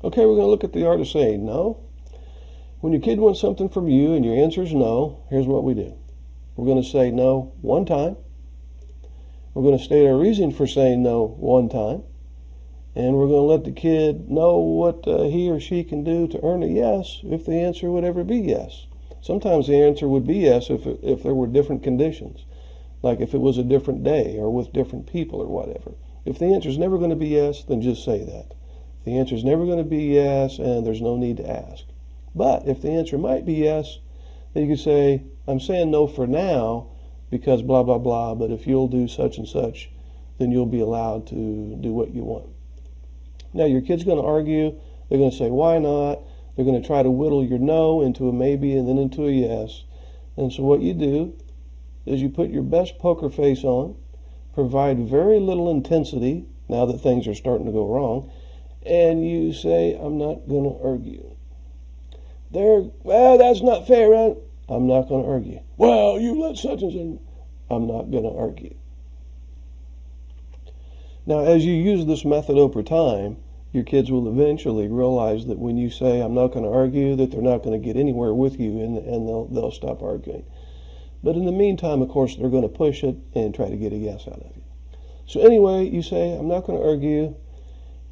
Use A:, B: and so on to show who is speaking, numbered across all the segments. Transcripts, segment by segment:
A: Okay, we're going to look at the art of saying no. When your kid wants something from you and your answer is no, here's what we do. We're going to say no one time. We're going to state our reason for saying no one time. And we're going to let the kid know what he or she can do to earn a yes if the answer would ever be yes. Sometimes the answer would be yes if there were different conditions, like if it was a different day or with different people or whatever. If the answer is never going to be yes, then just say that. If the answer is never going to be yes, and there's no need to ask. But if the answer might be yes, then you could say, I'm saying no for now because blah, blah, blah, but if you'll do such and such, then you'll be allowed to do what you want. Now, your kid's going to argue. They're going to say, why not? They're going to try to whittle your no into a maybe and then into a yes. And so what you do is you put your best poker face on, provide very little intensity now that things are starting to go wrong, and you say, I'm not going to argue. Well, that's not fair, right? I'm not going to argue. Well, you let such and such. I'm not going to argue. Now, as you use this method over time, your kids will eventually realize that when you say, I'm not going to argue, that they're not going to get anywhere with you, and they'll stop arguing. But in the meantime, of course, they're going to push it and try to get a yes out of you. So anyway, you say, I'm not going to argue.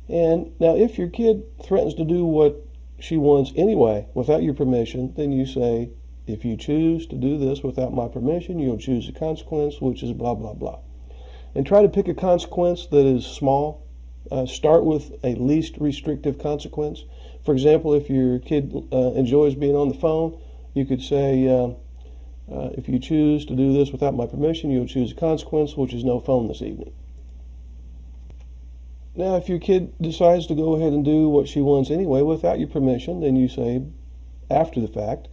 A: And now if your kid threatens to do what she wants anyway without your permission, then you say, if you choose to do this without my permission, you'll choose a consequence, which is blah, blah, blah. And try to pick a consequence that is small. Start with a least restrictive consequence. For example, if your kid enjoys being on the phone, you could say, if you choose to do this without my permission, you'll choose a consequence, which is no phone this evening. Now, if your kid decides to go ahead and do what she wants anyway without your permission, then you say, after the fact,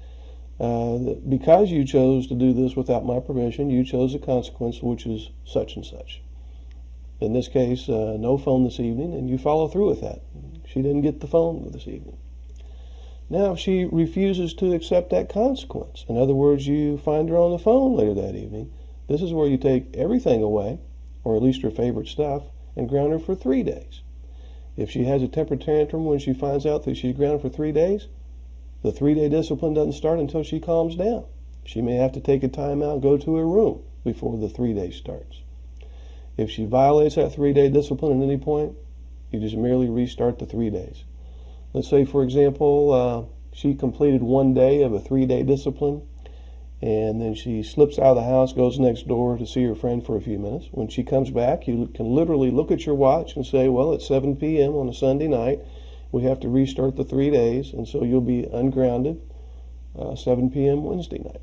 A: because you chose to do this without my permission, you chose a consequence, which is such and such. In this case, no phone this evening, and you follow through with that. She didn't get the phone this evening. Now, if she refuses to accept that consequence, in other words, you find her on the phone later that evening, this is where you take everything away, or at least her favorite stuff, and ground her for 3 days. If she has a temper tantrum when she finds out that she's grounded for 3 days, the 3-day discipline doesn't start until she calms down. She may have to take a time out and go to her room before the 3 days starts. If she violates that 3-day discipline at any point, you just merely restart the 3 days. Let's say, for example, she completed 1 day of a 3-day discipline, and then she slips out of the house, goes next door to see her friend for a few minutes. When she comes back, you can literally look at your watch and say, well, it's 7 p.m. on a Sunday night. We have to restart the 3 days, and so you'll be ungrounded 7 p.m. Wednesday night.